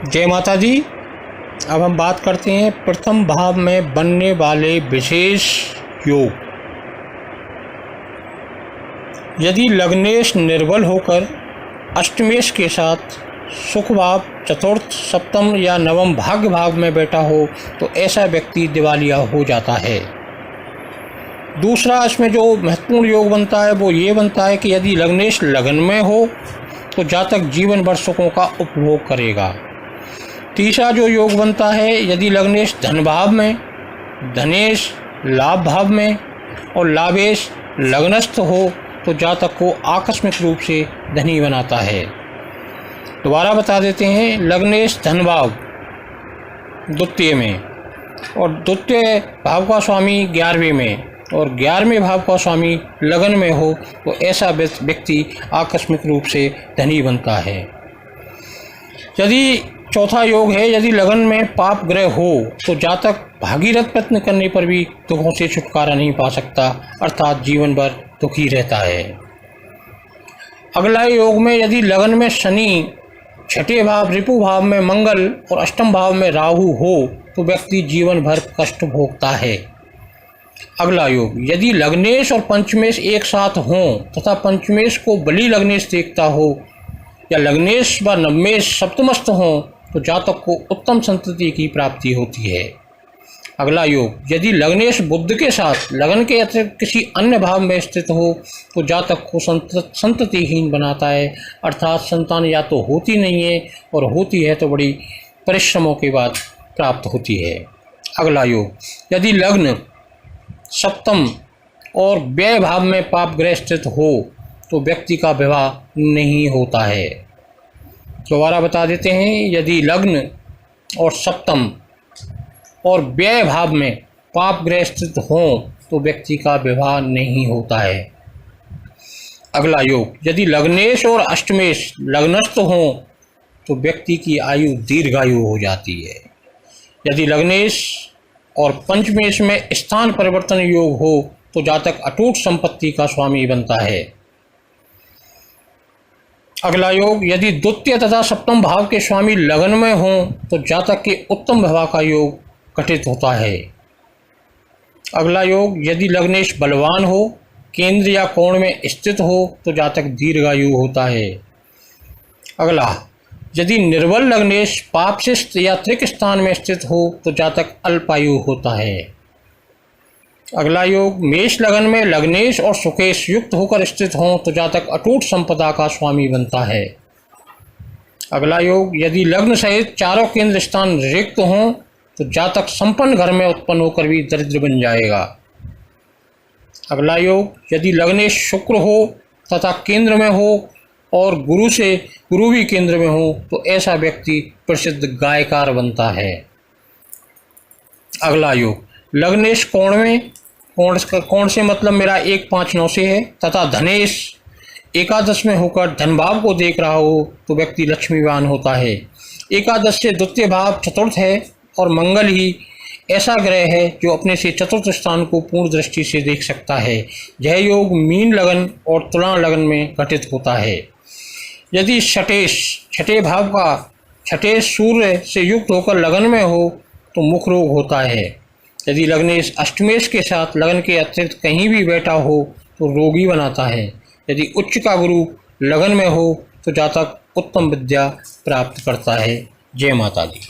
जय माता दी। अब हम बात करते हैं प्रथम भाव में बनने वाले विशेष योग। यदि लग्नेश निर्बल होकर अष्टमेश के साथ सुख भाव, चतुर्थ, सप्तम या नवम भाग्य भाव में बैठा हो तो ऐसा व्यक्ति दिवालिया हो जाता है। दूसरा इसमें जो महत्वपूर्ण योग बनता है वो ये बनता है कि यदि लग्नेश लगन में हो तो जातक जीवन भर सुखों का उपभोग करेगा। तीसरा जो योग बनता है, यदि लग्नेश धन भाव में, धनेश लाभ भाव में और लाभेश लग्नस्थ हो तो जातक को आकस्मिक रूप से धनी बनाता है। दोबारा बता देते हैं, लग्नेश धन भाव द्वितीय में और द्वितीय भाव का स्वामी 11वें में और 11वें भाव का स्वामी लगन में हो तो ऐसा व्यक्ति आकस्मिक रूप से धनी बनता है। यदि चौथा योग है, यदि लगन में पाप ग्रह हो तो जातक भागीरथ प्रयत्न करने पर भी दुखों से छुटकारा नहीं पा सकता, अर्थात जीवन भर दुखी रहता है। अगला योग में यदि लगन में शनि, छठे भाव रिपु भाव में मंगल और अष्टम भाव में राहु हो तो व्यक्ति जीवन भर कष्ट भोगता है। अगला योग, यदि लग्नेश और पंचमेश एक साथ हों तथा पंचमेश को बली लग्नेश देखता हो या लग्नेश व नवमेश सप्तमस्थ हों तो जातक को उत्तम संतति की प्राप्ति होती है। अगला योग, यदि लग्नेश बुध के साथ लगन के अतिरिक्त किसी अन्य भाव में स्थित हो तो जातक को संततिहीन बनाता है, अर्थात संतान या तो होती नहीं है और होती है तो बड़ी परिश्रमों के बाद प्राप्त होती है। अगला योग, यदि लग्न सप्तम और व्यय भाव में पाप ग्रह स्थित हो तो व्यक्ति का विवाह नहीं होता है। दोबारा बता देते हैं, यदि लग्न और सप्तम और व्यय भाव में पाप ग्रह स्थित हों तो व्यक्ति का विवाह नहीं होता है। अगला योग, यदि लग्नेश और अष्टमेश लग्नस्थ हों तो व्यक्ति की आयु दीर्घायु हो जाती है। यदि लग्नेश और पंचमेश में स्थान परिवर्तन योग हो तो जातक अटूट संपत्ति का स्वामी बनता है। अगला योग, यदि द्वितीय तथा सप्तम भाव के स्वामी लगन में हों तो जातक के उत्तम विवाह का योग घटित होता है। अगला योग, यदि लग्नेश बलवान हो, केंद्र या कोण में स्थित हो तो जातक दीर्घायु होता है। अगला, यदि निर्बल लग्नेश पापशिष्ट या त्रिक स्थान में स्थित हो तो जातक अल्पायु होता है। अगला योग, मेष लगन में लग्नेश और सुकेश युक्त होकर स्थित हों तो जातक अटूट संपदा का स्वामी बनता है। अगला योग, यदि लग्न सहित चारों केंद्र स्थान रिक्त हों तो जातक संपन्न घर में उत्पन्न होकर भी दरिद्र बन जाएगा। अगला योग, यदि लग्नेश शुक्र हो तथा केंद्र में हो और गुरु भी केंद्र में हो तो ऐसा व्यक्ति प्रसिद्ध गायकार बनता है। अगला योग, लग्नेश कोण में, कोण से मतलब मेरा 1, 5, 9 से है तथा धनेश एकादश में होकर धन भाव को देख रहा हो तो व्यक्ति लक्ष्मीवान होता है। एकादश से द्वितीय भाव चतुर्थ है और मंगल ही ऐसा ग्रह है जो अपने से चतुर्थ स्थान को पूर्ण दृष्टि से देख सकता है। यह योग मीन लगन और तुला लगन में घटित होता है। यदि छठे भाव का छठेश सूर्य से युक्त होकर लगन में हो तो मुख रोग होता है। यदि लग्नेश अष्टमेश के साथ लगन के अतिरिक्त कहीं भी बैठा हो तो रोगी बनाता है। यदि उच्च का गुरु लगन में हो तो जातक उत्तम विद्या प्राप्त करता है। जय माता दी।